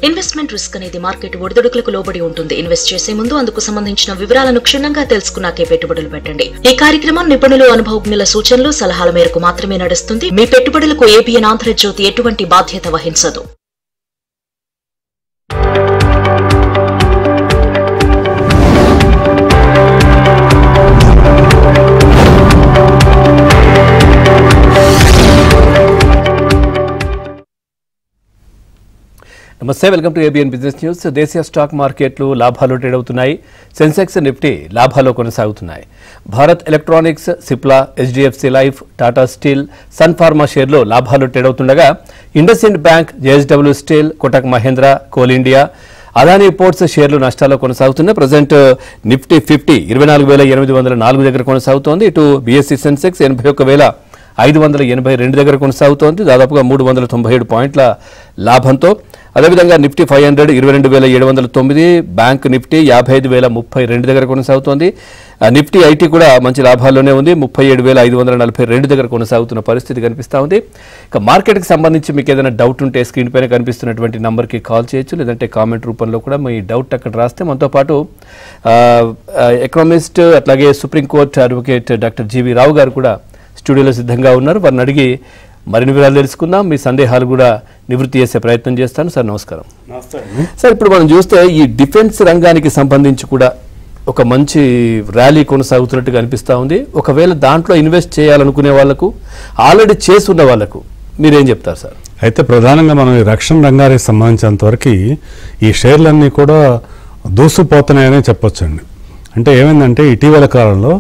Investment risk అనేది market ఒడిదుడుకులకు లోబడి ఉంటుంది. ఇన్వెస్ట్ చేసే ముందు అందుకు సంబంధించిన వివరాలను క్షుణ్ణంగా తెలుసుకున్నాకే పెట్టుబడులు పెట్టండి. ఈ కార్యక్రమం నిపుణులు, అనుభవజ్ఞుల సూచనలు, సలహాల మేరకు మాత్రమే నడుస్తుంది. మీ పెట్టుబడులకు ఏబిఎన్ ఆంధ్రజ్యోతి ఎటువంటి బాధ్యత వహించదు. నమస్తే, welcome to ABN business news. దేశీయ స్టాక్ మార్కెట్లు లాభాలు ట్రేడ్ అవుతున్నాయి. సెన్సెక్స్, నిఫ్టీ లాభాల్లో కొనసాగుతున్నాయి. Bharat electronics, Cipla, HDFC life, Tata steel, sun pharma షేర్లు లాభాలు ట్రేడ్ అవుతుండగా IndusInd bank, JSW steel, Kotak Mahindra, coal India, Adani ports షేర్లు నష్టాల్లో కొనసాగుతున్నాయి. ప్రజెంట్ నిఫ్టీ 50 24,804 దగ్గర కొనసాగుతోంది. ఇటు బీఎస్సీ సెన్సెక్స్ 81,582 దగ్గర కొనసాగుతోంది, దాదాపుగా 397 పాయింట్ల లాభంతో. అదేవిధంగా నిఫ్టీ 500 22,709, బ్యాంక్ నిఫ్టీ 55,032 దగ్గర కొనసాగుతోంది. నిఫ్టీ ఐటీ కూడా మంచి లాభాల్లోనే ఉంది, 37,542 దగ్గర కొనసాగుతున్న పరిస్థితి కనిపిస్తూ ఉంది. ఇక మార్కెట్కి సంబంధించి మీకు ఏదైనా డౌట్ ఉంటే స్క్రీన్ పైన కనిపిస్తున్నటువంటి నంబర్కి కాల్ చేయొచ్చు, లేదంటే కామెంట్ రూపంలో కూడా మీ డౌట్ అక్కడ రాస్తే మనతో పాటు ఎకనామిస్ట్, అట్లాగే supreme court advocate doctor G V Rao గారు కూడా స్టూడియోలో సిద్ధంగా ఉన్నారు. వారిని అడిగి మరిన్ని వివరాలు తెలుసుకుందాం, మీ సందేహాలు కూడా నివృత్తి చేసే ప్రయత్నం చేస్తాను. సార్ నమస్కారం. సార్, ఇప్పుడు మనం చూస్తే ఈ డిఫెన్స్ రంగానికి సంబంధించి కూడా ఒక మంచి ర్యాలీ కొనసాగుతున్నట్టుగా అనిపిస్తూ ఉంది. ఒకవేళ దాంట్లో ఇన్వెస్ట్ చేయాలనుకునే వాళ్ళకు, ఆల్రెడీ చేస్తున్న వాళ్ళకు మీరేం చెప్తారు సార్? అయితే ప్రధానంగా మనం ఈ రక్షణ రంగానికి సంబంధించినంత వరకు ఈ షేర్లన్నీ కూడా దూసుకుపోతున్నాయనే చెప్పొచ్చండి. అంటే ఏమైందంటే ఇటీవల కాలంలో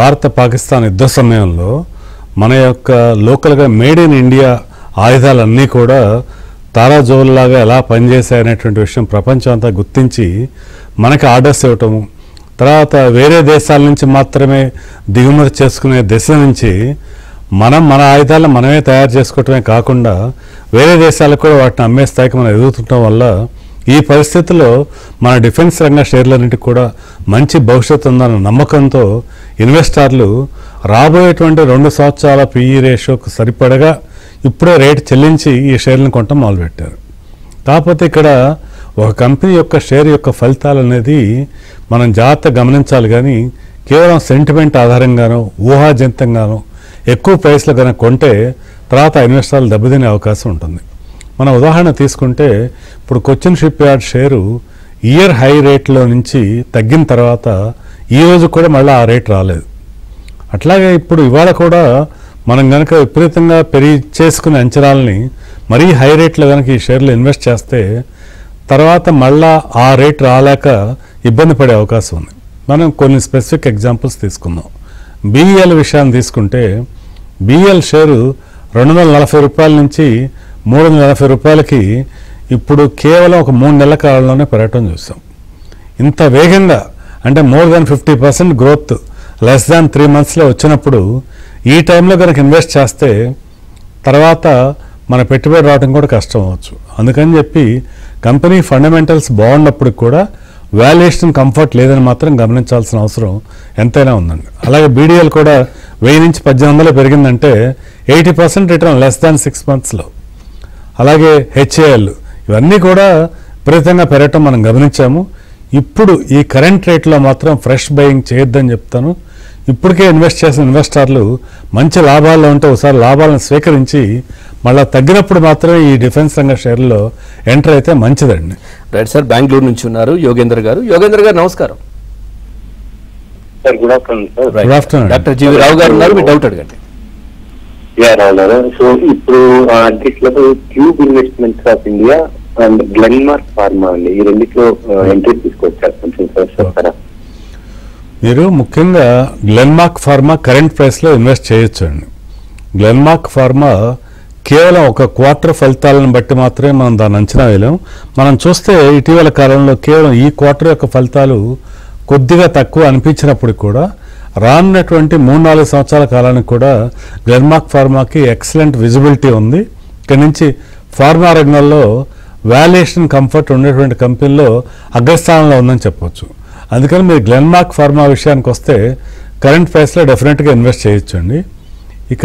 భారత పాకిస్తాన్ యుద్ధ సమయంలో మన యొక్క లోకల్గా మేడ్ ఇన్ ఇండియా ఆయుధాలన్నీ కూడా తారాజోల్లాగా ఎలా పనిచేశాయనేటువంటి విషయం ప్రపంచం అంతా గుర్తించి మనకి ఆర్డర్స్ ఇవ్వటము, తర్వాత వేరే దేశాల నుంచి మాత్రమే దిగుమతి చేసుకునే దిశ నుంచి మన ఆయుధాలను మనమే తయారు చేసుకోవటమే కాకుండా వేరే దేశాలకు కూడా వాటిని అమ్మే స్థాయికి మనం ఎదుగుతుండటం వల్ల ఈ పరిస్థితుల్లో మన డిఫెన్స్ రంగ షేర్లన్నింటికి కూడా మంచి భవిష్యత్తు ఉందన్న నమ్మకంతో ఇన్వెస్టర్లు రాబోయేటువంటి 2 సంవత్సరాల పిఈ రేషియోకు సరిపడగా ఇప్పుడే రేటు చెల్లించి ఈ షేర్లను కొనటం మొదలుపెట్టారు. కాకపోతే ఇక్కడ ఒక కంపెనీ యొక్క షేర్ యొక్క ఫలితాలు అనేది మనం జాగ్రత్తగా గమనించాలి. కానీ కేవలం సెంటిమెంట్ ఆధారంగానో ఊహాజనితంగానో ఎక్కువ ప్రైస్లో కనుక కొంటే తర్వాత ఇన్వెస్టర్లు దెబ్బతినే అవకాశం ఉంటుంది. మన ఉదాహరణ తీసుకుంటే ఇప్పుడు Cochin ship yard share year high రేట్లో నుంచి తగ్గిన తర్వాత ఈరోజు కూడా మళ్ళీ ఆ రేట్ రాలేదు. అట్లాగే ఇప్పుడు ఇవాళ కూడా మనం కనుక విపరీతంగా చేసుకునే అంచనాలని మరీ హై రేట్లో కనుక ఈ షేర్లు ఇన్వెస్ట్ చేస్తే తర్వాత మళ్ళా ఆ రేట్ రాలేక ఇబ్బంది పడే అవకాశం ఉంది. మనం కొన్ని స్పెసిఫిక్ ఎగ్జాంపుల్స్ తీసుకుందాం. బీఈఎల్ విషయాన్ని తీసుకుంటే బీఈఎల్ షేరు 240 రూపాయల నుంచి 380 రూపాయలకి ఇప్పుడు కేవలం ఒక 3 నెలల కాలంలోనే పెరగటం చూసాం. ఇంత వేగంగా అంటే more than 50% growth less than 3 monthsలో వచ్చినప్పుడు ఈ టైంలో కనుక ఇన్వెస్ట్ చేస్తే తర్వాత మన పెట్టుబడి రావడం కూడా కష్టం అవ్వచ్చు. అందుకని చెప్పి కంపెనీ ఫండమెంటల్స్ బాగున్నప్పుడు కూడా వాల్యుయేషన్ కంఫర్ట్ లేదని మాత్రం గమనించాల్సిన అవసరం ఎంతైనా ఉందండి. అలాగే బీడీఎల్ కూడా 1000 నుంచి 1800 పెరిగిందంటే 80% రిటర్న్ లెస్ దాన్ 6 monthsలో. అలాగే హెచ్ఏఎల్ ఇవన్నీ కూడా విపరీతంగా పెరగటం మనం గమనించాము. ఇప్పుడు ఈ కరెంట్ రేట్లో మాత్రం ఫ్రెష్ బయింగ్ చేయొద్దని చెప్తాను. ఇప్పటికే ఇన్వెస్ట్ చేసిన ఇన్వెస్టర్లు మంచి లాభాల్లో ఉంటే ఒకసారి లాభాలను స్వీకరించి మళ్ళీ తగ్గినప్పుడు మాత్రమే ఈ డిఫెన్స్ రంగ షేర్లో ఎంటర్ అయితే మంచిదండి. రైట్ సార్, బెంగళూరు నుంచి ఉన్నారు యోగేంద్ర గారు. యోగేంద్ర గారు నమస్కారం. Sir good afternoon sir. Good afternoon. Doctor G V Rao garu ఉన్నారు, మీ డౌట్ అడగండి. సో ఇప్పుడు tube investments of India and Glenmark pharma అండి, ఈ రెండిట్లో ఎంట్రీ తీసుకొచ్చారు, కొంచెం చెప్తారా? మీరు ముఖ్యంగా గ్లెన్మార్క్ ఫార్మా కరెంట్ ప్రైస్లో ఇన్వెస్ట్ చేయొచ్చు అండి. గ్లెన్మార్క్ ఫార్మా కేవలం ఒక క్వార్టర్ ఫలితాలను బట్టి మాత్రమే మనం దాన్ని అంచనా వేయలేం. మనం చూస్తే ఇటీవల కాలంలో కేవలం ఈ క్వార్టర్ యొక్క ఫలితాలు కొద్దిగా తక్కువ అనిపించినప్పుడు కూడా రానున్నటువంటి 3-4 సంవత్సరాల కాలానికి కూడా గ్లెన్మార్క్ ఫార్మాకి ఎక్సలెంట్ విజిబిలిటీ ఉంది. ఇక్కడి నుంచి ఫార్మా రంగంలో వాల్యుయేషన్ కంఫర్ట్ ఉండేటువంటి కంపెనీలో అగ్రస్థానంలో ఉందని చెప్పవచ్చు. అందుకని మీరు గ్లెన్మార్క్ ఫార్మా విషయానికి వస్తే కరెంట్ ప్రైస్లో డెఫినెట్గా ఇన్వెస్ట్ చేయొచ్చు అండి. ఇక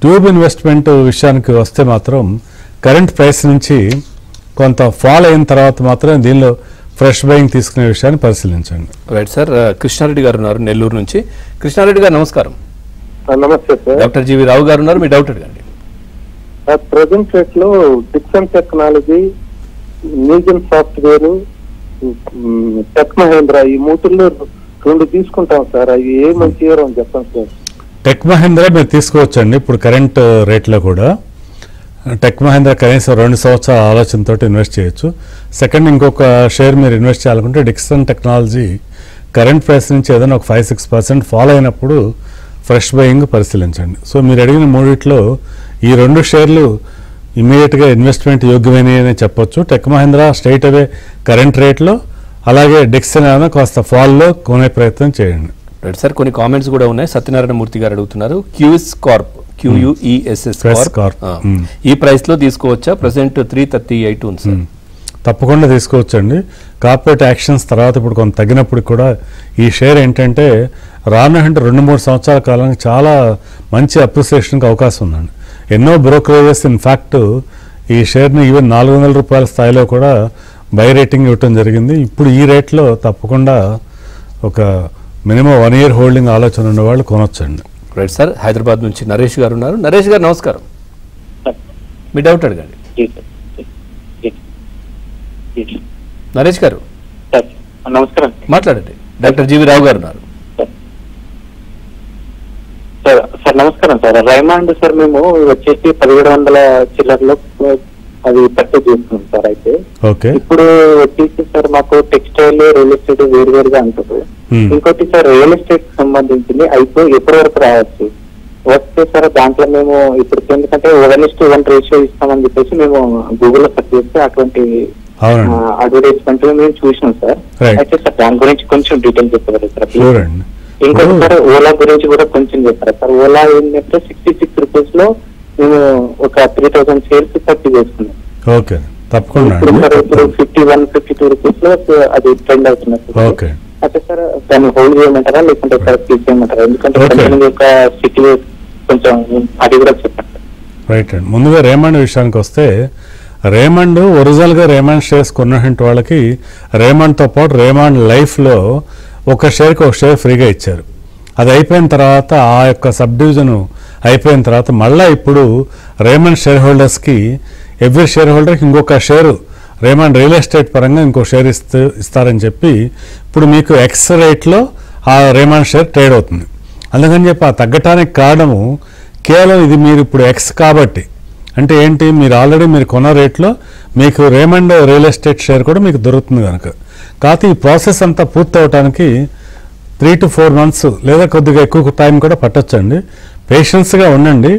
ట్యూబ్ ఇన్వెస్ట్మెంట్ విషయానికి వస్తే మాత్రం కరెంట్ ప్రైస్ నుంచి కొంత ఫాల్ అయిన తర్వాత మాత్రమే దీనిలో ఫ్రెష్ బయింగ్ తీసుకునే విషయాన్ని పరిశీలించండి. Right sir. కృష్ణారెడ్డి గారు ఉన్నారు నెల్లూరు నుంచి. కృష్ణారెడ్డి గారు నమస్కారం. నమస్తే sir. Doctor G V Rao garu ఉన్నారు, మీ డౌట్ అడగండి. ప్రజెంట్ రేట్ లో Dixon technology, Newgen software, tech Mahindra ఈ మూతుల్లో 2 తీసుకుంటాం సార్. అవి ఏ మంచి అని చెప్పండి సార్. టెక్ మహేంద్ర మీరు తీసుకోవచ్చండి. ఇప్పుడు కరెంట్ రేట్లో కూడా టెక్ మహేంద్ర కనీసం 2 సంవత్సరాల ఆలోచనతో ఇన్వెస్ట్ చేయొచ్చు. సెకండ్, ఇంకొక షేర్ మీరు ఇన్వెస్ట్ చేయాలనుకుంటే డిక్సన్ టెక్నాలజీ కరెంట్ ప్రైస్ నుంచి ఏదైనా ఒక 5-6% ఫాలో అయినప్పుడు ఫ్రెష్ బయింగ్ పరిశీలించండి. సో మీరు అడిగిన మూడిట్లో ఈ 2 షేర్లు ఇమీడియట్గా ఇన్వెస్ట్మెంట్ యోగ్యమైనవి చెప్పొచ్చు. టెక్ మహేంద్ర స్ట్రైట్ అవే కరెంట్ రేట్లో, అలాగే డిక్సన్ ఏమైనా కాస్త ఫాల్లో కొనే ప్రయత్నం చేయండి. Right sir. కొన్ని కామెంట్స్ కూడా ఉన్నాయి. సత్యనారాయణ మూర్తి గారు అడుగుతున్నారు, క్యూఎస్ కార్ప్, QUESS కార్ప్ ఈ ప్రైస్ లో తీసుకోవచ్చా? ప్రెసెంట్ 338 ఉంది సార్. తప్పకుండా తీసుకోవచ్చండి. కార్పొరేట్ యాక్షన్స్ తర్వాత ఇప్పుడు కొంత తగ్గినప్పుడు కూడా ఈ షేర్ ఏంటంటే రానుంటే 2-3 సంవత్సరాల కాలానికి చాలా మంచి అప్రిసియేషన్కి అవకాశం ఉందండి. ఎన్నో బ్రోకరేజెస్ ఇన్ఫ్యాక్ట్ ఈ షేర్ని ఈవెన్ 400 రూపాయల స్థాయిలో కూడా బై రేటింగ్ ఇవ్వటం జరిగింది. ఇప్పుడు ఈ రేట్లో తప్పకుండా ఒక మినిమం 1 year హోల్డింగ్ ఆలోచన ఉన్నవాళ్ళు కొనొచ్చండి. Right sir. హైదరాబాద్ నుంచి నరేష్ గారు ఉన్నారు. నరేష్ గారు నమస్కారం, మీ డౌట్ అడగండి. నరేష్ గారు నమస్కారం. మాట్లాడండి. డాక్టర్ జీవి రావు గారు ఉన్నారు. సార్ నమస్కారం సార్. రైమాండ్ సార్ మేము వచ్చేసి 1700 చిల్లర్లో అది పర్చేజ్ చేస్తున్నాం సార్. అయితే ఇప్పుడు వచ్చేసి సార్ మాకు టెక్స్టైల్, రియల్ ఎస్టేట్ వేరువేరుగా ఉంటుంది. ఇంకోటి సార్ రియల్ ఎస్టేట్ సంబంధించింది అయితే ఎప్పటి వరకు రావచ్చు వస్తే సార్ దాంట్లో మేము ఇప్పుడు ఎందుకంటే 1:1 రేషియో ఇస్తామని చెప్పేసి మేము గూగుల్లో సెర్చ్ చేస్తే అటువంటి అడ్వర్టైజ్మెంట్ మేము చూసినాం సార్. అయితే సార్ దాని గురించి కొంచెం డీటెయిల్ చెప్పగలరు సార్. ఇంకోటి సార్ ఓలా గురించి కూడా కొంచెం చెప్పారు సార్. ఓలా ఏంటంటే 66 రూపీస్ లో మేము ఒక 3000 షేర్స్ పర్చేజ్ చేసుకున్నాం. ఓకే, తప్పకుండా. ఇప్పుడు 51-52 రూపీస్ లో అది ట్రెండ్ అవుతున్నారు. అయితే సార్ దాన్ని హోల్డ్ చేయమంటారా లేకుంటే సార్ తీసేయమంటారా? ఎందుకంటే యొక్క సిటీ కొంచెం అది కూడా చెప్పండి. రైట్ అండి. ముందుగా రేమండ్ విషయానికి వస్తే, రేమండ్ ఒరిజినల్గా రేమండ్ షేర్స్ కొన్నటువంటి వాళ్ళకి రేమండ్తో పాటు రేమండ్ లైఫ్లో ఒక షేర్కి ఒక షేర్ ఫ్రీగా ఇచ్చారు. అది అయిపోయిన తర్వాత ఆ యొక్క సబ్ డివిజన్ అయిపోయిన తర్వాత మళ్ళీ ఇప్పుడు రేమండ్ షేర్ హోల్డర్స్కి ఎవ్రీ షేర్ హోల్డర్కి ఇంకొక షేరు రేమండ్ రియల్ ఎస్టేట్ పరంగా ఇంకో షేర్ ఇస్తారని చెప్పి ఇప్పుడు మీకు ఎక్స్ రేట్లో ఆ రేమండ్ షేర్ ట్రేడ్ అవుతుంది. అందుకని చెప్పి ఆ తగ్గటానికి కారణము కేవలం ఇది మీరు ఇప్పుడు ఎక్స్ కాబట్టి, అంటే ఏంటి, మీరు ఆల్రెడీ మీరు కొన్న రేట్లో మీకు రేమండ్ రియల్ ఎస్టేట్ షేర్ కూడా మీకు దొరుకుతుంది కనుక. కాకపోతే ఈ ప్రాసెస్ అంతా పూర్తి అవడానికి 3 to 4 months లేదా కొద్దిగా ఎక్కువ టైం కూడా పట్టొచ్చండి. పేషెన్స్గా ఉండండి.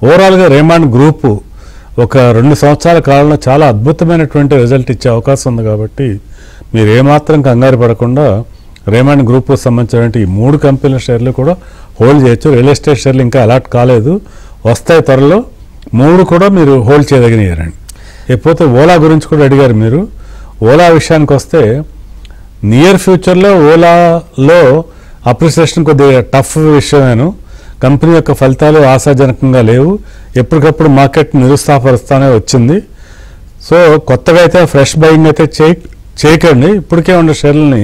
ఓవరాల్గా రేమండ్ గ్రూపు ఒక 2 సంవత్సరాల కాలంలో చాలా అద్భుతమైనటువంటి రిజల్ట్ ఇచ్చే అవకాశం ఉంది కాబట్టి మీరు ఏమాత్రం కంగారు పడకుండా రేమండ్ గ్రూప్కు సంబంధించినటువంటి ఈ 3 కంపెనీల షేర్లు కూడా హోల్డ్ చేయొచ్చు. రియల్ ఎస్టేట్ షేర్లు ఇంకా అలాట్ కాలేదు, వస్తాయి త్వరలో. 3 కూడా మీరు హోల్డ్ చేయదగినారండి. లేకపోతే ఓలా గురించి కూడా అడిగారు మీరు. ఓలా విషయానికి వస్తే నియర్ ఫ్యూచర్లో ఓలాలో అప్రిసియేషన్ కొద్దిగా టఫ్ విషయమేను. కంపెనీ యొక్క ఫలితాలు ఆశాజనకంగా లేవు. ఎప్పటికప్పుడు మార్కెట్ నిరుత్సాహపరుస్తానే వచ్చింది. సో కొత్తగా అయితే ఫ్రెష్ బయింగ్ అయితే చేయకండి. ఇప్పటికే ఉన్న షేర్లని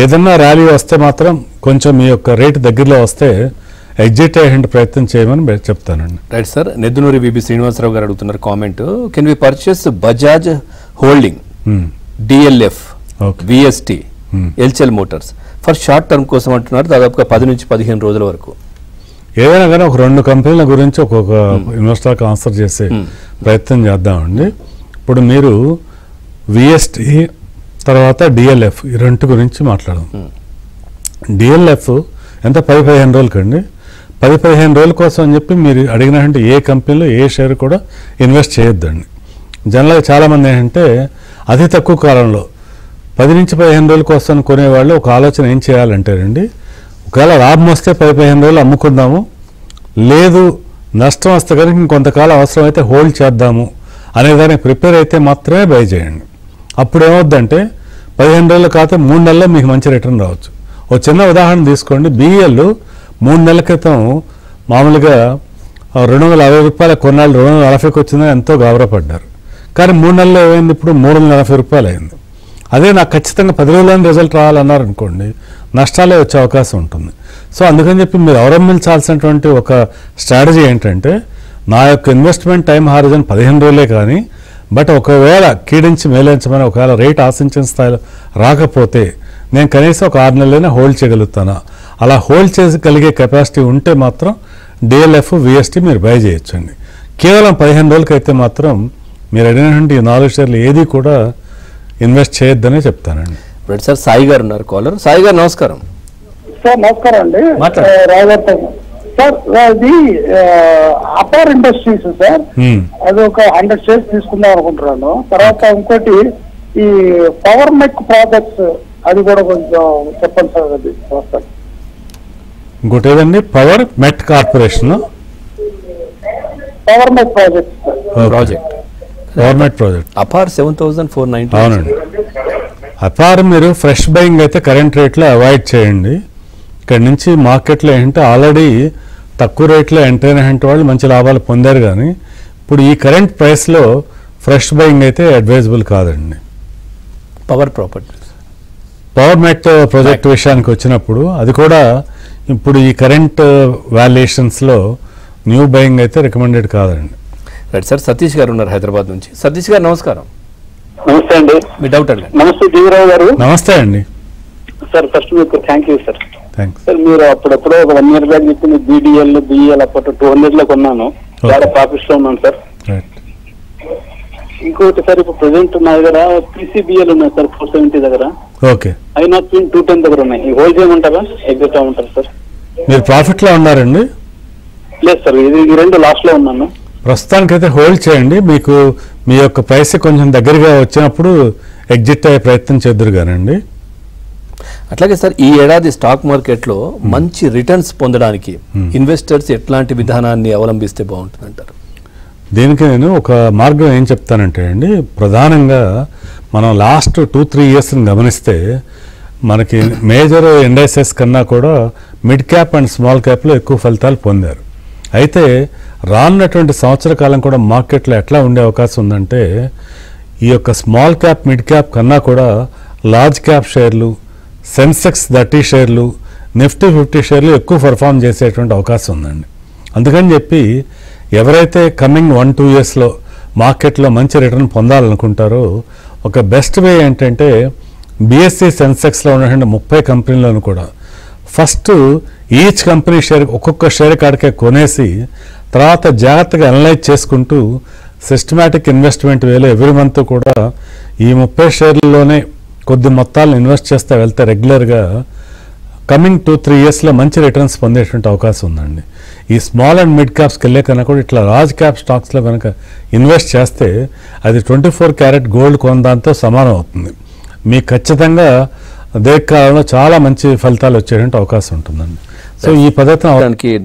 ఏదన్నా ర్యాలీ వస్తే మాత్రం కొంచెం మీ యొక్క రేటు దగ్గరలో వస్తే ఎగ్జిట్ అయ్యే ప్రయత్నం చేయమని చెప్తానండి. Right sir. Neddunuri V B Srinivasarao garu అడుగుతున్నారు comment, can we purchase Bajaj holding, DLF, VST, ఎల్చెల్ మోటార్స్ ఫర్ షార్ట్ టర్మ్ కోసం అంటున్నారు. దాదాపుగా 10 నుంచి 15 రోజుల వరకు. ఏదైనా కానీ ఒక 2 కంపెనీల గురించి ఒక్కొక్క ఇన్వెస్టర్కి ఆన్సర్ చేసే ప్రయత్నం చేద్దామండి. ఇప్పుడు మీరు VST తర్వాత DLF ఈ 2 గురించి మాట్లాడదాం. DLF ఎంత 10-15 రోజులకండి. 10-15 రోజుల కోసం అని చెప్పి మీరు అడిగినటువంటి ఏ కంపెనీలో ఏ షేర్ కూడా ఇన్వెస్ట్ చేయొద్దండి. జనరల్గా చాలామంది ఏంటంటే అతి తక్కువ కాలంలో 10 నుంచి 15 రోజుల కోసం కొనేవాళ్ళు ఒక ఆలోచన ఏం చేయాలంటేనండి, ఒకవేళ లాభం వస్తే 10-15 రోజులు అమ్ముకుందాము, లేదు నష్టం వస్తే కనుక ఇంకొంతకాలం అవసరమైతే హోల్డ్ చేద్దాము అనేదానికి ప్రిపేర్ అయితే మాత్రమే బై చేయండి. అప్పుడు ఏమవుద్దంటే 15 రోజులు కాకపోతే 3 నెలల్లో మీకు మంచి రిటర్న్ రావచ్చు. ఒక చిన్న ఉదాహరణ తీసుకోండి. BEL 3 నెలల క్రితం మామూలుగా 250 రూపాయల కొన్నాళ్ళు 240కి వచ్చిందని ఎంతో గాబరపడ్డారు. కానీ 3 నెలల్లో ఏమైంది, ఇప్పుడు 340 రూపాయలు అయింది. అదే నాకు ఖచ్చితంగా 10 రోజుల్లోనే రిజల్ట్ రావాలన్నారనుకోండి, నష్టాలే వచ్చే అవకాశం ఉంటుంది. సో అందుకని చెప్పి మీరు అవలంబించాల్సినటువంటి ఒక స్ట్రాటజీ ఏంటంటే, నా యొక్క ఇన్వెస్ట్మెంట్ టైం హారిజన్ 15 రోజులే, కానీ బట్ ఒకవేళ కీడించి మేలించమని ఒకవేళ రేట్ ఆశించిన స్థాయిలో రాకపోతే నేను కనీసం ఒక 6 నెలలైనా హోల్డ్ చేయగలుగుతానా, అలా హోల్డ్ చేయగలిగే కెపాసిటీ ఉంటే మాత్రం డిఎల్ఎఫ్ విఎస్టీ మీరు బై చేయొచ్చండి. కేవలం 15 రోజులకైతే మాత్రం మీరు అడిగినటువంటి ఈ 4 షేర్లు ఏది కూడా ఇన్వెస్ట్ చేయొద్దనే చెప్తానండి. రైట్ సార్, సాయి గారు ఉన్నారు కాలర్. సాయి గారు నమస్కారం. సార్ నమస్కారం అండి. రాజవర్త సార్, ఇది అపార్ ఇండస్ట్రీస్ సార్, అది ఒక 100 షేర్స్ తీసుకుందాం అనుకుంటున్నాను. తర్వాత ఇంకోటి ఈ పవర్ మెక్ ప్రాజెక్ట్స్, అది కూడా కొంచెం చెప్పండి సార్. అది ఇంకోటి ఏదండి? పవర్ మెట్ కార్పొరేషన్, పవర్ మెక్ ప్రాజెక్ట్ గవర్నమెంట్ ప్రాజెక్ట్ అపార్ 7490. అవునండి. అపార్ మీరు ఫ్రెష్ బయింగ్ అయితే కరెంట్ రేట్లో అవాయిడ్ చేయండి. ఇక్కడ నుంచి మార్కెట్లో ఏంటంటే ఆల్రెడీ తక్కువ రేట్లో ఎంటర్ అయిన వాళ్ళు మంచి లాభాలు పొందారు, కానీ ఇప్పుడు ఈ కరెంట్ ప్రైస్లో ఫ్రెష్ బయింగ్ అయితే అడ్వైజబుల్ కాదండి. పవర్ ప్రాపర్టీస్, పవర్ మెట్ ప్రాజెక్ట్ విషయానికి వచ్చినప్పుడు అది కూడా ఇప్పుడు ఈ కరెంట్ వాల్యుయేషన్స్లో న్యూ బయింగ్ అయితే రికమెండెడ్ కాదండి. రైట్ సార్, సతీష్ గారు ఉన్నారు హైదరాబాద్ నుంచి. సతీష్ గారు నమస్కారం. నమస్తే అండి. మీ డౌట్ అడగండి. నమస్తే జీవరావు గారు. నమస్తే అండి. సార్ ఫస్ట్ మీకు thank you sir. Thanks. Sir మీరు అప్పుడప్పుడు ఒక 1 year బ్యాక్ చెప్పింది BDL BEL అప్పుడు 200 లో కొన్నాను, చాలా ప్రాఫిట్స్ లో ఉన్నాను సార్. ఇంకోటి సార్, ఇప్పుడు ప్రెసెంట్ నా దగ్గర PCBL ఉన్నాయి సార్ 470 దగ్గర, ఓకే, INOX 210 దగ్గర ఉన్నాయి. ఈ హోల్డ్ చేయమంటారా ఎగ్జిట్ అవ్వమంటారా సార్? మీరు ప్రాఫిట్లో ఉన్నారండి? లేదు సార్, ఇది ఈ 2 లాస్ట్ లో ఉన్నాను. ప్రస్తుతానికైతే హోల్డ్ చేయండి. మీకు మీ యొక్క ప్రైస్ కొంచెం దగ్గరగా వచ్చినప్పుడు ఎగ్జిట్ అయ్యే ప్రయత్నం చేద్దరు కానండి. అట్లాగే సార్, ఈ ఏడాది స్టాక్ మార్కెట్లో మంచి రిటర్న్స్ పొందడానికి ఇన్వెస్టర్స్ ఎట్లాంటి విధానాన్ని అవలంబిస్తే బాగుంటుంది అంటారు? దీనికి నేను ఒక మార్గం ఏం చెప్తానంటే అండి, ప్రధానంగా మనం లాస్ట్ 2-3 ఇయర్స్ని గమనిస్తే మనకి మేజర్ ఇండైసెస్ కన్నా కూడా మిడ్ క్యాప్ అండ్ స్మాల్ క్యాప్లో ఎక్కువ ఫలితాలు పొందారు. అయితే రానున్నటువంటి సంవత్సర కాలం కూడా మార్కెట్లో ఎట్లా ఉండే అవకాశం ఉందంటే, ఈ యొక్క స్మాల్ క్యాప్ మిడ్ క్యాప్ కన్నా కూడా లార్జ్ క్యాప్ షేర్లు, సెన్సెక్స్ 30 షేర్లు, నిఫ్టీ 50 షేర్లు ఎక్కువ పర్ఫామ్ చేసేటువంటి అవకాశం ఉందండి. అందుకని చెప్పి ఎవరైతే కమింగ్ 1-2 ఇయర్స్లో మార్కెట్లో మంచి రిటర్న్ పొందాలనుకుంటారో ఒక బెస్ట్ వే ఏంటంటే, BSE సెన్సెక్స్లో ఉన్నటువంటి 30 కంపెనీలను కూడా ఫస్ట్ ఈచ్ కంపెనీ షేర్ ఒక్కొక్క షేర్ కాడికే కొనేసి తర్వాత జాగ్రత్తగా అనలైజ్ చేసుకుంటూ సిస్టమాటిక్ ఇన్వెస్ట్మెంట్ వేలో ఎవ్రీ మంత్ కూడా ఈ 30 షేర్లలోనే కొద్ది మొత్తాలను ఇన్వెస్ట్ చేస్తే వెళ్తే రెగ్యులర్గా కమింగ్ 2-3 ఇయర్స్లో మంచి రిటర్న్స్ పొందేటువంటి అవకాశం ఉందండి. ఈ స్మాల్ అండ్ మిడ్ క్యాప్స్కి వెళ్ళే కన్నా కూడా ఇట్లా లార్జ్ క్యాప్ స్టాక్స్లో కనుక ఇన్వెస్ట్ చేస్తే అది 24 క్యారెట్ గోల్డ్ కొనదాంతో సమానం అవుతుంది. మీకు ఖచ్చితంగా దీర్ఘకాలంలో చాలా మంచి ఫలితాలు వచ్చేటువంటి అవకాశం ఉంటుందండి. సో ఈ పద్ధతి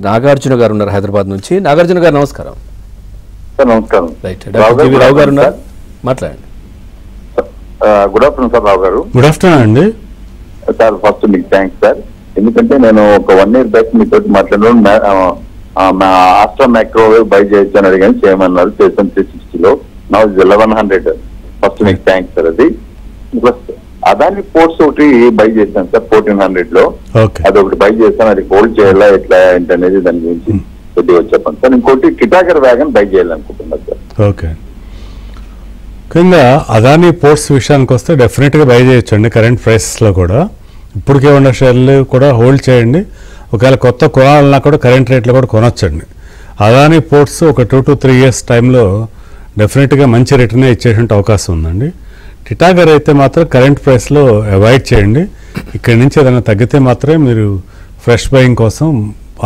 నాగార్జున గారు ఉన్నారు హైదరాబాద్ నుంచి. నాగార్జున గారు నమస్కారం. సార్ నమస్కారం. రైట్, రావు గారు ఉన్నారు, మాట్లాడండి. Good afternoon sir. Rao garu good afternoon అండి. సార్ ఫస్ట్ మీకు థ్యాంక్స్ సార్. ఎందుకంటే నేను ఒక 1 year బ్యాక్ మీతో మాట్లాడిన ఆస్ట్రా మైక్రోవేవ్ బై చేయొచ్చు అని అడిగాను, చేయమన్నారు, చేసాను 360లో. నా 1100. ఫస్ట్ మీకు థ్యాంక్స్ సార్. అది ప్లస్ అదాని పోర్ట్స్ ఒకటి బై చేశాను సార్ 1400లో. అది ఒకటి బై చేశాను, అది హోల్డ్ చేయాలా ఎట్లా ఏంటనేది దాని గురించి కొద్దిగా చెప్పండి సార్. ఇంకోటి టిటాగర్ వ్యాగన్ బై చేయాలనుకుంటున్నారు సార్. ఓకే, ముఖ్యంగా అదాని పోర్ట్స్ విషయానికి వస్తే డెఫినెట్గా బై చేయొచ్చండి. కరెంట్ ప్రైసెస్లో కూడా ఇప్పటికే ఉన్న షేర్లు కూడా హోల్డ్ చేయండి. ఒకవేళ కొత్త కొనాలన్నా కూడా కరెంట్ రేట్లో కూడా కొనొచ్చండి. అదాని పోర్ట్స్ ఒక 2-3 ఇయర్స్ టైంలో డెఫినెట్గా మంచి రిటర్న్ ఇచ్చేటువంటి అవకాశం ఉందండి. టిటాగర్ అయితే మాత్రం కరెంట్ ప్రైస్లో అవాయిడ్ చేయండి. ఇక్కడి నుంచి ఏదైనా తగ్గితే మాత్రమే మీరు ఫ్రెష్ బయింగ్ కోసం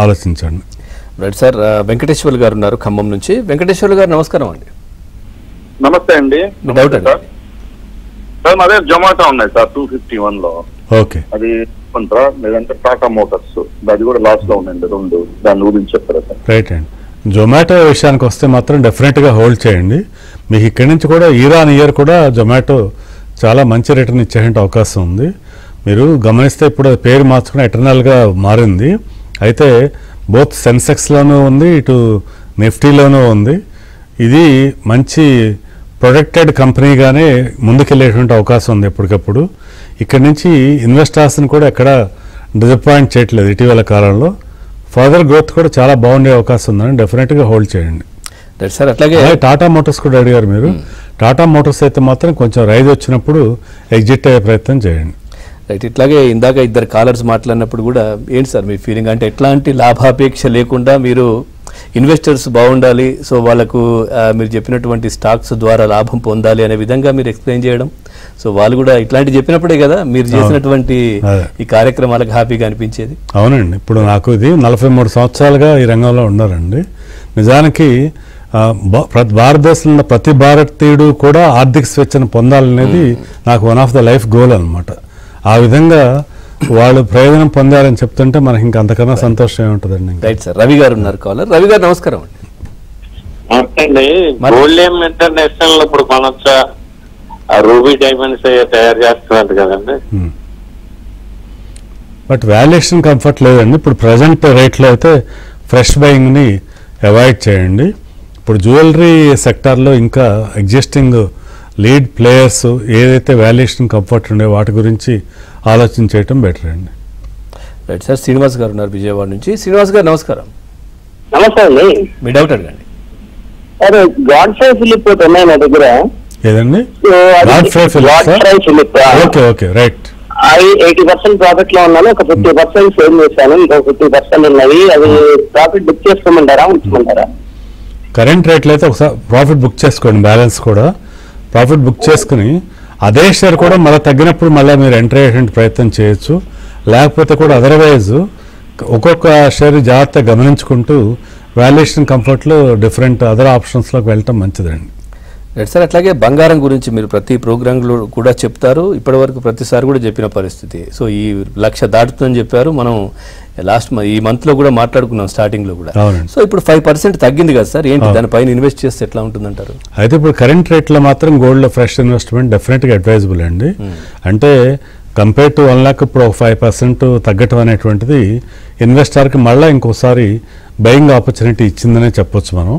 ఆలోచించండి. రైట్ సార్, వెంకటేశ్వర్లు గారు ఉన్నారు ఖమ్మం నుంచి. వెంకటేశ్వర్లు గారు నమస్కారం అండి. నమస్తే అండి. డౌట్ అండి సార్, మా దగ్గర జొమాటో ఉన్నాయి సార్ 251లో. ఓకే, అది కొంటారా లేదంటే టాటా మోటార్స్, అది కూడా లాస్ట్ లో ఉందండి 2. దాని గురించి చెప్తారా సార్? రైట్ అండి. జొమాటో విషయానికి వస్తే మాత్రం డెఫినెట్గా హోల్డ్ చేయండి. మీకు ఇక్కడి నుంచి కూడా ఇయర్ కూడా జొమాటో చాలా మంచి రిటర్న్ ఇచ్చేటువంటి అవకాశం ఉంది. మీరు గమనిస్తే ఇప్పుడు పేరు మార్చుకుని ఎటర్నల్గా మారింది. అయితే బోత్ సెన్సెక్స్లోనూ ఉంది, ఇటు నిఫ్టీలోనూ ఉంది. ఇది మంచి ప్రొటెక్టెడ్ కంపెనీగానే ముందుకెళ్ళేటువంటి అవకాశం ఉంది ఎప్పటికప్పుడు. ఇక్కడి నుంచి ఇన్వెస్టర్స్ని కూడా ఎక్కడ డిసప్పాయింట్ చేయట్లేదు ఇటీవల కాలంలో. ఫర్దర్ గ్రోత్ కూడా చాలా బాగుండే అవకాశం ఉందని డెఫినెట్గా హోల్డ్ చేయండి. సార్ అట్లాగే టాటా మోటార్స్ కూడా అడిగారు మీరు. టాటా మోటార్స్ అయితే మాత్రం కొంచెం రైజ్ వచ్చినప్పుడు ఎగ్జిట్ అయ్యే ప్రయత్నం చేయండి. రైట్. ఇట్లాగే ఇందాక ఇద్దరు కాలర్స్ మాట్లాడినప్పుడు కూడా ఏంటి సార్ మీ ఫీలింగ్, అంటే ఎట్లాంటి లాభాపేక్ష లేకుండా మీరు ఇన్వెస్టర్స్ బాగుండాలి, సో వాళ్ళకు మీరు చెప్పినటువంటి స్టాక్స్ ద్వారా లాభం పొందాలి అనే విధంగా మీరు ఎక్స్ప్లెయిన్ చేయడం, సో వాళ్ళు కూడా ఇట్లాంటి చెప్పినప్పుడే కదా మీరు చేసినటువంటి ఈ కార్యక్రమాలకు హ్యాపీగా అనిపించేది. అవునండి. ఇప్పుడు నాకు ఇది 43 సంవత్సరాలుగా ఈ రంగంలో ఉన్నారండి. నిజానికి భారతదేశంలో ఉన్న ప్రతి భారతీయుడు కూడా ఆర్థిక స్వేచ్ఛను పొందాలనేది నాకు one of the life goal అనమాట. ఆ విధంగా వాళ్ళు ప్రయోజనం పొందాలని చెప్తుంటే మనకి ఇంకా అంతకన్నా సంతోషం ఏముంటుందండి. Right sir. రవి గారు ఉన్నారు కాలర్. రవి గారు నమస్కారం అండి. అండి గోల్డెన్ ఇంటర్నేషనల్ ఇప్పుడు కొనొచ్చా? రూబీ డైమండ్స్ తయారు చేస్తున్నారు కదండి. బట్ వాల్యుయేషన్ కంఫర్ట్ లేదండి. ఇప్పుడు ప్రజెంట్ రేట్లో అయితే ఫ్రెష్ బయింగ్ని అవాయిడ్ చేయండి. ఇప్పుడు జ్యువెలరీ సెక్టార్లో ఇంకా ఎగ్జిస్టింగ్ లీడ్ ప్లేయర్స్ ఏదైతే వాల్యుయేషన్ కంఫర్ట్ ఉండే వాటి గురించి ఆలోచన చేయటం బెటర్ అండి. Right sir. శ్రీనివాస్ గారు ఉన్నారు విజయవాడ నుంచి. శ్రీనివాస్ గారు నమస్కారం. నమస్తే అండి. మీ డౌట్ అడగండి. అదే గాడ్ఫ్రై ఫిలిప్ ఉన్నాయి నా దగ్గర. ఏదండి? Okay okay right. అవి 80% ప్రాఫిట్ లో ఉన్నాను. ఒక 50% సేల్ చేశాను. ఇంకో 50% ఉన్నది. అది ప్రాఫిట్ బుక్ చేసుకోమంటారా ఉంచమంటారా? కరెంట్ రేట్లు అయితే ఒకసారి ప్రాఫిట్ బుక్ చేసుకోండి. బ్యాలెన్స్ కూడా ప్రాఫిట్ బుక్ చేసుకుని అదే షేర్ కూడా మళ్ళీ తగ్గినప్పుడు మళ్ళీ మీరు ఎంటర్ అయ్యేటువంటి ప్రయత్నం చేయొచ్చు. లేకపోతే కూడా అదర్వైజ్ ఒక్కొక్క షేర్ జాగ్రత్తగా గమనించుకుంటూ వాల్యుయేషన్ కంఫర్ట్లో డిఫరెంట్ అదర్ ఆప్షన్స్లోకి వెళ్ళటం మంచిదండి. Right sir. అట్లాగే బంగారం గురించి మీరు ప్రతి ప్రోగ్రాంలో కూడా చెప్తారు, ఇప్పటివరకు ప్రతిసారి కూడా చెప్పిన పరిస్థితి. సో ఈ 1,00,000 దాటుతుందని చెప్పారు. మనం లాస్ట్ ఈ మంత్లో కూడా మాట్లాడుకున్నాం స్టార్టింగ్లో కూడా. సో ఇప్పుడు 5% తగ్గింది కదా సార్, ఏంటి దానిపైన ఇన్వెస్ట్ చేస్తే ఎట్లా ఉంటుందంటారు? అయితే ఇప్పుడు కరెంట్ రేట్లో మాత్రం గోల్డ్లో ఫ్రెష్ ఇన్వెస్ట్మెంట్ డెఫినెట్గా అడ్వైజబుల్ అండి. అంటే కంపేర్ టు 1 lakh ఇప్పుడు 5% తగ్గటం అనేటువంటిది ఇన్వెస్టర్కి మళ్ళీ ఇంకోసారి బయింగ్ ఆపర్చునిటీ ఇచ్చిందనే చెప్పొచ్చు మనం.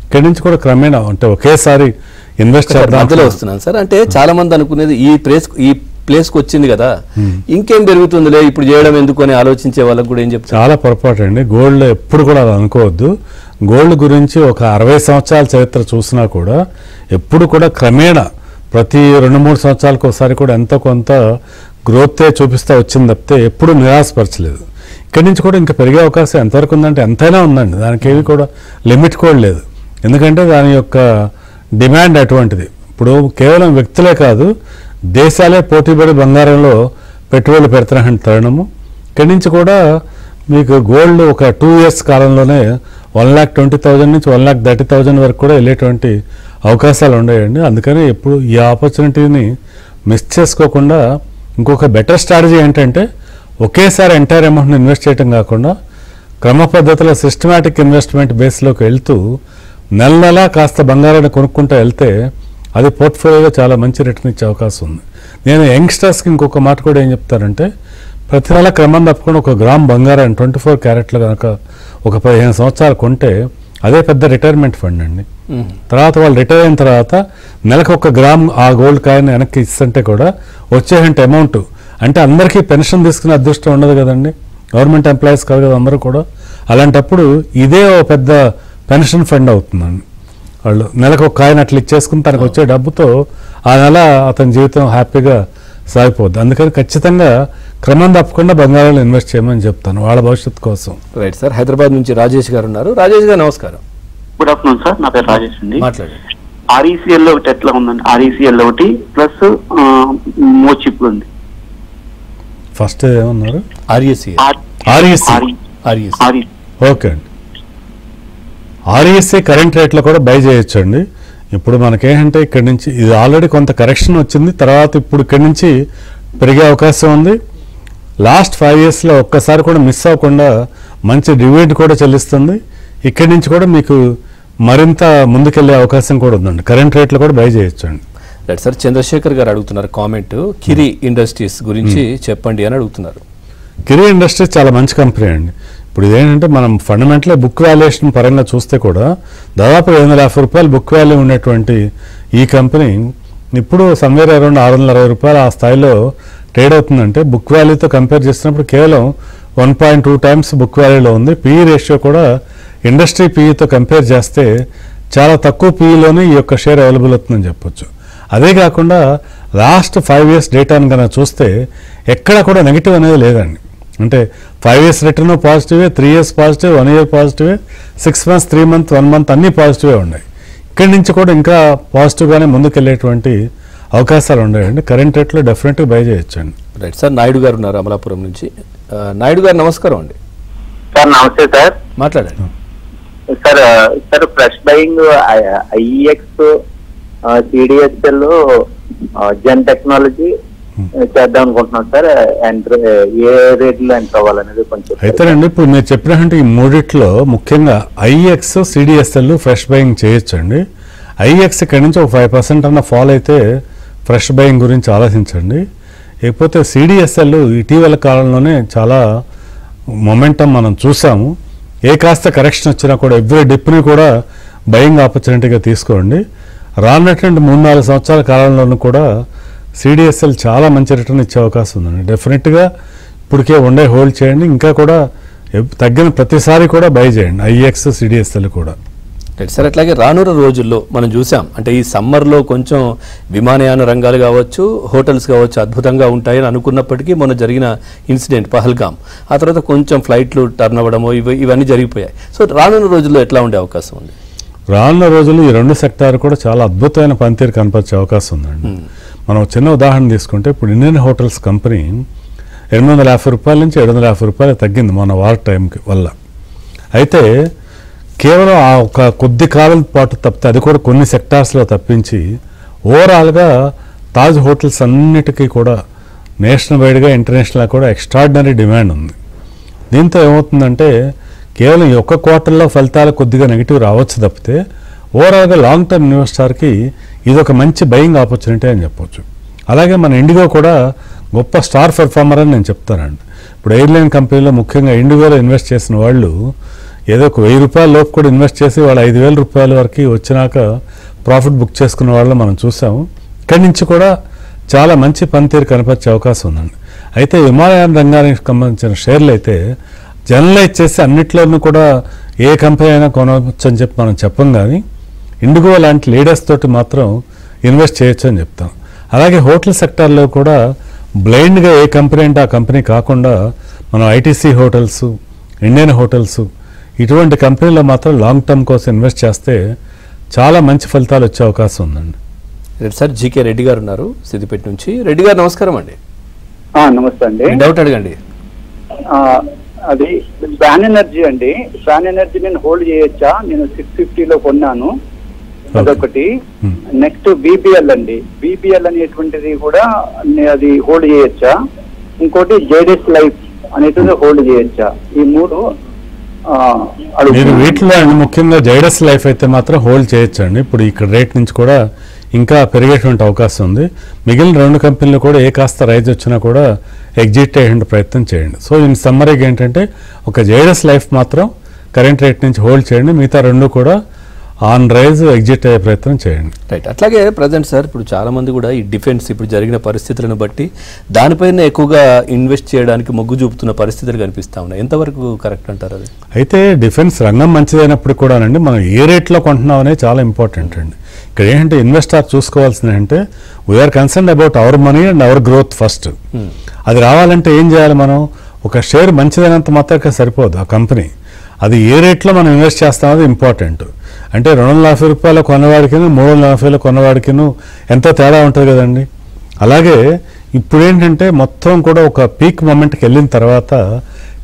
ఇక్కడి నుంచి కూడా క్రమేణా అంటే ఒకేసారి ఇన్వెస్ట్ చేద్దాం వస్తున్నాను సార్. అంటే చాలా మంది అనుకునేది ఈ ప్లేస్కి వచ్చింది కదా, ఇంకేం పెరుగుతుందిలే ఇప్పుడు చేయడం ఎందుకు అని ఆలోచించే వాళ్ళకి కూడా ఏం చెప్తారు? చాలా పొరపాటు అండి. గోల్డ్ ఎప్పుడు కూడా అలా అనుకోవద్దు. గోల్డ్ గురించి ఒక 60 సంవత్సరాల చరిత్ర చూసినా కూడా ఎప్పుడు కూడా క్రమేణా ప్రతి 2-3 సంవత్సరాలకు ఒకసారి కూడా ఎంతో కొంత గ్రోతే చూపిస్తూ వచ్చింది తప్పితే ఎప్పుడు నిరాశపరచలేదు. ఇక్కడి నుంచి కూడా ఇంకా పెరిగే అవకాశం ఎంతవరకు ఉందంటే ఎంతైనా ఉందండి. దానికి ఏవి కూడా లిమిట్ కూడా లేదు. ఎందుకంటే దాని యొక్క డిమాండ్ అటువంటిది. ఇప్పుడు కేవలం వ్యక్తులే కాదు, దేశాలే పోటీపడి బంగారంలో పెట్టుబడులు పెడుతున్న తరుణము. ఇక్కడి నుంచి కూడా మీకు గోల్డ్ ఒక 2 years కాలంలోనే 1,20,000 నుంచి 1,30,000 వరకు కూడా వెళ్ళేటువంటి అవకాశాలు ఉన్నాయండి. అందుకని ఎప్పుడు ఈ ఆపర్చునిటీని మిస్ చేసుకోకుండా ఇంకొక బెటర్ స్ట్రాటజీ ఏంటంటే ఒకేసారి ఎంటైర్ అమౌంట్ని ఇన్వెస్ట్ చేయడం కాకుండా క్రమ పద్ధతిలో సిస్టమాటిక్ ఇన్వెస్ట్మెంట్ బేస్లోకి వెళ్తూ నెల నెలా కాస్త బంగారాన్ని కొనుక్కుంటూ వెళ్తే అది పోర్ట్ఫోలియోలో చాలా మంచి రిటర్న్ ఇచ్చే అవకాశం ఉంది. నేను యంగ్స్టర్స్కి ఇంకొక మాట కూడా ఏం చెప్తానంటే ప్రతి నెల క్రమం తప్పకుండా 1 గ్రామ్ బంగారాన్ని 24 క్యారెట్లు కనుక ఒక 15 సంవత్సరాలు కొంటే అదే పెద్ద రిటైర్మెంట్ ఫండ్ అండి. తర్వాత వాళ్ళు రిటైర్ అయిన తర్వాత నెలకు 1 గ్రామ్ ఆ గోల్డ్ కాయిన్ వెనక్కి ఇస్తుంటే కూడా వచ్చేంటి అమౌంట్ అంటే అందరికీ పెన్షన్ తీసుకునే అదృష్టం ఉండదు కదండి. గవర్నమెంట్ ఎంప్లాయీస్ కాదు కదా అందరూ కూడా. అలాంటప్పుడు ఇదే ఓ పెద్ద పెన్షన్ ఫండ్ అవుతుందండి. వాళ్ళు నెలకు 1 కాయిన్ అట్లా ఇచ్చేసుకుని తనకు వచ్చే డబ్బుతో ఆ నెల అతని జీవితం హ్యాపీగా సాగిపోద్ది. అందుకని ఖచ్చితంగా క్రమం తప్పకుండా బంగారాలు ఇన్వెస్ట్ చేయమని చెప్తాను వాళ్ళ భవిష్యత్తు కోసం. Right sir. హైదరాబాద్ నుంచి రాజేష్ గారు ఉన్నారు. రాజేష్ గారు నమస్కారం. Good afternoon sir. నా పేరు రాజేష్ అండి. మాట్లాడండి. ఆర్ఈసీఎల్ ఒకటి ఎట్లా ఉందండి? ఆర్ఈసీఎల్ ఒకటి ప్లస్ మోచిప్ ఉంది. ఫస్ట్ ఏమన్నారు? ఓకే అండి. ఆర్ఈసీ కరెంట్ రేట్లో కూడా బై చేయొచ్చు అండి. ఇప్పుడు మనకేంటంటే ఇక్కడి నుంచి ఇది ఆల్రెడీ కొంత కరెక్షన్ వచ్చింది, తర్వాత ఇప్పుడు ఇక్కడి నుంచి పెరిగే అవకాశం ఉంది. లాస్ట్ 5 yearsలో ఒక్కసారి కూడా మిస్ అవ్వకుండా మంచి డివిడెండ్ కూడా చెల్లిస్తుంది. ఇక్కడి నుంచి కూడా మీకు మరింత ముందుకెళ్లే అవకాశం కూడా ఉందండి. కరెంట్ రేట్లో కూడా బై చేయొచ్చు అండి. Right sir. చంద్రశేఖర్ గారు అడుగుతున్నారు కామెంట్, కిరి ఇండస్ట్రీస్ గురించి చెప్పండి అని అడుగుతున్నారు. కిరి ఇండస్ట్రీస్ చాలా మంచి కంపెనీ అండి. ఇప్పుడు ఇదేంటంటే మనం ఫండమెంటల్ బుక్ వాల్యుయేషన్ పరంగా చూస్తే కూడా దాదాపు 250 రూపాయలు బుక్ వాల్యూ ఉన్నటువంటి ఈ కంపెనీ ఇప్పుడు సమ్వేర్ అరౌండ్ 660 రూపాయలు ఆ స్థాయిలో ట్రేడ్ అవుతుందంటే బుక్ వాల్యూతో కంపేర్ చేసినప్పుడు కేవలం 1.2 టైమ్స్ బుక్ వాల్యూలో ఉంది. పీఈ రేషియో కూడా ఇండస్ట్రీ పీఈతో కంపేర్ చేస్తే చాలా తక్కువ పీఈలోనే ఈ యొక్క షేర్ అవైలబుల్ అవుతుందని చెప్పొచ్చు. అదే కాకుండా లాస్ట్ 5 ఇయర్స్ డేటాను కనుక చూస్తే ఎక్కడ కూడా నెగిటివ్ అనేది లేదండి. అంటే 5 ఇయర్స్ రిటర్న్ పాజిటివే, 3 ఇయర్స్ పాజిటివ్, 1 ఇయర్ పాజిటివే, 6 మంత్స్, 3 మంత్, 1 మంత్ అన్నీ పాజిటివే ఉన్నాయి. ఇక్కడి నుంచి కూడా ఇంకా పాజిటివ్గానే ముందుకెళ్ళేటువంటి అవకాశాలు ఉన్నాయండి. కరెంట్ రేట్లో డెఫినెట్గా బై చేయొచ్చండి. రైట్ సార్, నాయుడు గారు ఉన్నారు అమలాపురం నుంచి. నాయుడు గారు నమస్కారం అండి. సార్ నమస్తే సార్. మాట్లాడండి sir. Fresh buying IEX, CDSL, Zen technology చేద్దాం అనుకుంటున్నాం సార్. ఏ రేట్లో ఎంటర్ అవ్వాలనేది కొంచెం అయితేనండి. ఇప్పుడు మీరు చెప్పినట్టు ఈ మూడిట్లో ముఖ్యంగా ఐఎక్స్, సిడిఎస్ఎల్ ఫ్రెష్ బయింగ్ చేయొచ్చండి. ఐఎక్స్ ఇక్కడి నుంచి ఒక 5% అన్న ఫాల్ అయితే ఫ్రెష్ బయింగ్ గురించి ఆలోచించండి. లేకపోతే సిడిఎస్ఎల్ ఇటీవల కాలంలోనే చాలా మొమెంటం మనం చూసాము. ఏ కాస్త కరెక్షన్ వచ్చినా కూడా ఎవ్రీ డిప్ని కూడా బయింగ్ ఆపర్చునిటీగా తీసుకోండి. రానటువంటి 3-4 సంవత్సరాల కాలంలోనూ కూడా సిడిఎస్ఎల్ చాలా మంచి రిటర్న్ ఇచ్చే అవకాశం ఉందండి. డెఫినెట్గా ఇప్పటికే ఉండే హోల్డ్ చేయండి. ఇంకా కూడా తగ్గిన ప్రతిసారి కూడా బై చేయండి ఐఎక్స్, సిడిఎస్ఎల్ కూడా. రైట్ సార్, అట్లాగే రానున్న రోజుల్లో మనం చూసాం అంటే ఈ సమ్మర్లో కొంచెం విమానయాన రంగాలు కావచ్చు, హోటల్స్ కావచ్చు అద్భుతంగా ఉంటాయని అనుకున్నప్పటికీ మొన్న జరిగిన ఇన్సిడెంట్ పహల్గామ్, ఆ తర్వాత కొంచెం ఫ్లైట్లు టర్న్ అవ్వడము ఇవన్నీ జరిగిపోయాయి. సో రానున్న రోజుల్లో ఎట్లా ఉండే అవకాశం ఉంది? రానున్న రోజుల్లో ఈ 2 సెక్టార్ కూడా చాలా అద్భుతమైన పనితీరు కనపరిచే అవకాశం ఉందండి. మనం చిన్న ఉదాహరణ తీసుకుంటే ఇప్పుడు ఇండియన్ హోటల్స్ కంపెనీ 850 రూపాయల నుంచి 750 రూపాయలు తగ్గింది మన వార్ టైంకి వల్ల. అయితే కేవలం ఆ ఒక కొద్ది కాలం పాటు తప్పితే అది కూడా కొన్ని సెక్టార్స్లో తప్పించి ఓవరాల్గా తాజ్ హోటల్స్ అన్నిటికీ కూడా నేషనల్ వైడ్గా, ఇంటర్నేషనల్గా కూడా ఎక్స్ట్రాడినరీ డిమాండ్ ఉంది. దీంతో ఏమవుతుందంటే కేవలం ఈ ఒక్క క్వార్టర్లో ఫలితాలు కొద్దిగా నెగిటివ్ రావచ్చు తప్పితే ఓవరాల్గా లాంగ్ టర్మ్ ఇన్వెస్టర్కి ఇది ఒక మంచి బయింగ్ ఆపర్చునిటీ అని చెప్పొచ్చు. అలాగే మన ఇండిగో కూడా గొప్ప స్టార్ పెర్ఫార్మర్ అని నేను చెప్తానండి. ఇప్పుడు ఎయిర్లైన్ కంపెనీలో ముఖ్యంగా ఇండిగోలో ఇన్వెస్ట్ చేసిన వాళ్ళు ఏదో ఒక 1000 రూపాయల లోపు కూడా ఇన్వెస్ట్ చేసి వాళ్ళు 5000 రూపాయల వరకు వచ్చినాక ప్రాఫిట్ బుక్ చేసుకున్న వాళ్ళు మనం చూసాము. ఇక్కడి నుంచి కూడా చాలా మంచి పనితీరు కనపరిచే అవకాశం ఉందండి. అయితే విమానయాన రంగానికి సంబంధించిన షేర్లు అయితే జనరలైజ్ చేసి అన్నిట్లోనూ కూడా ఏ కంపెనీ అయినా కొనవచ్చు అని చెప్పి మనం చెప్పం, కానీ ఇండిగో లాంటి లీడర్స్ తోటి మాత్రం ఇన్వెస్ట్ చేయొచ్చు అని చెప్తాం. అలాగే హోటల్ సెక్టార్లో కూడా బ్లైండ్గా ఏ కంపెనీ అంటే ఆ కంపెనీ కాకుండా మనం ఐటీసీ హోటల్స్, ఇండియన్ హోటల్స్ ఇటువంటి కంపెనీలో మాత్రం లాంగ్ టర్మ్ కోసం ఇన్వెస్ట్ చేస్తే చాలా మంచి ఫలితాలు వచ్చే అవకాశం ఉందండి. సార్, జీకే రెడ్డి గారు ఉన్నారు సిద్దిపేట నుంచి. రెడ్డి గారు నమస్కారం అండి. నమస్తే అండి. డౌట్ అడగండి. అది బ్యాన్ ఎనర్జీ అండి. బ్యాన్ ఎనర్జీ నేను హోల్డ్ చేయొచ్చా? నేను 650లో కొన్నాను, అదొకటి. నెక్స్ట్ బీబీఎల్ అండి. బీబీఎల్ అనేటువంటిది కూడా అది హోల్డ్ చేయొచ్చా? ఇంకోటి జేడెస్ లైఫ్ అనేటువంటిది హోల్డ్ చేయొచ్చా? ఈ 3 మీరు వీటిలో అండి ముఖ్యంగా జైడస్ లైఫ్ అయితే మాత్రం హోల్డ్ చేయొచ్చండి. ఇప్పుడు ఇక్కడ రేట్ నుంచి కూడా ఇంకా పెరిగేటువంటి అవకాశం ఉంది. మిగిలిన 2 కంపెనీలు కూడా ఏ కాస్త రైజ్ వచ్చినా కూడా ఎగ్జిట్ అయ్యే ప్రయత్నం చేయండి. సో ఇన్ సమ్మరీగా ఏంటంటే ఒక జైడస్ లైఫ్ మాత్రం కరెంట్ రేట్ నుంచి హోల్డ్ చేయండి, మిగతా 2 కూడా ఆన్ రైజ్ ఎగ్జిట్ అయ్యే ప్రయత్నం చేయండి. రైట్. అట్లాగే ప్రజెంట్ సార్ ఇప్పుడు చాలా మంది కూడా ఈ డిఫెన్స్ ఇప్పుడు జరిగిన పరిస్థితులను బట్టి దానిపైన ఎక్కువగా ఇన్వెస్ట్ చేయడానికి మొగ్గు చూపుతున్న పరిస్థితులు కనిపిస్తా ఉన్నాయి. ఎంతవరకు కరెక్ట్ అంటారు అది? అయితే డిఫెన్స్ రంగం మంచిదైనప్పుడు కూడానండి మనం ఏ రేట్లో కొంటున్నాం అనేది చాలా ఇంపార్టెంట్ అండి. ఇక్కడ ఏంటంటే ఇన్వెస్టర్ చూసుకోవాల్సింది అంటే we are concerned about our money and our growth first. అది రావాలంటే ఏం చేయాలి? మనం ఒక షేర్ మంచిదైనంత మాత్రమే సరిపోదు ఆ కంపెనీ, అది ఏ రేట్లో మనం ఇన్వెస్ట్ చేస్తామది ఇంపార్టెంట్. అంటే 250 రూపాయలు కొన్నవాడికిను 340 కొన్నవాడికిను ఎంతో తేడా ఉంటుంది కదండి. అలాగే ఇప్పుడు ఏంటంటే మొత్తం కూడా ఒక పీక్ మూమెంట్కి వెళ్ళిన తర్వాత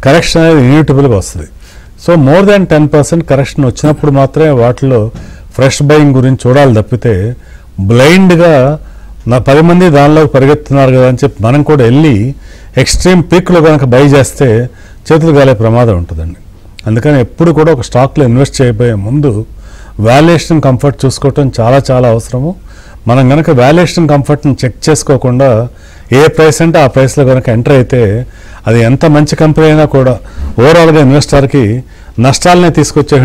కరెక్షన్ అనేది ఇన్యూటబుల్గా వస్తుంది. సో మోర్ దాన్ 10% కరెక్షన్ వచ్చినప్పుడు మాత్రమే వాటిలో ఫ్రెష్ బయింగ్ గురించి చూడాలి తప్పితే బ్లైండ్గా 10 మంది దానిలోకి పరిగెత్తున్నారు కదా అని చెప్పి మనం కూడా వెళ్ళి ఎక్స్ట్రీమ్ పీక్లో కనుక బై చేస్తే చేతులు గాలే ప్రమాదం ఉంటుందండి. అందుకని ఎప్పుడు కూడా ఒక స్టాక్లో ఇన్వెస్ట్ చేయబోయే ముందు వాల్యుయేషన్ కంఫర్ట్ చూసుకోవటం చాలా చాలా అవసరము. మనం కనుక వాల్యుయేషన్ కంఫర్ట్ని చెక్ చేసుకోకుండా ఏ ప్రైస్ అంటే ఆ ప్రైస్లో కనుక ఎంటర్ అయితే అది ఎంత మంచి కంపెనీ అయినా కూడా ఓవరాల్గా ఇన్వెస్టర్కి నష్టాలనే తీసుకొచ్చే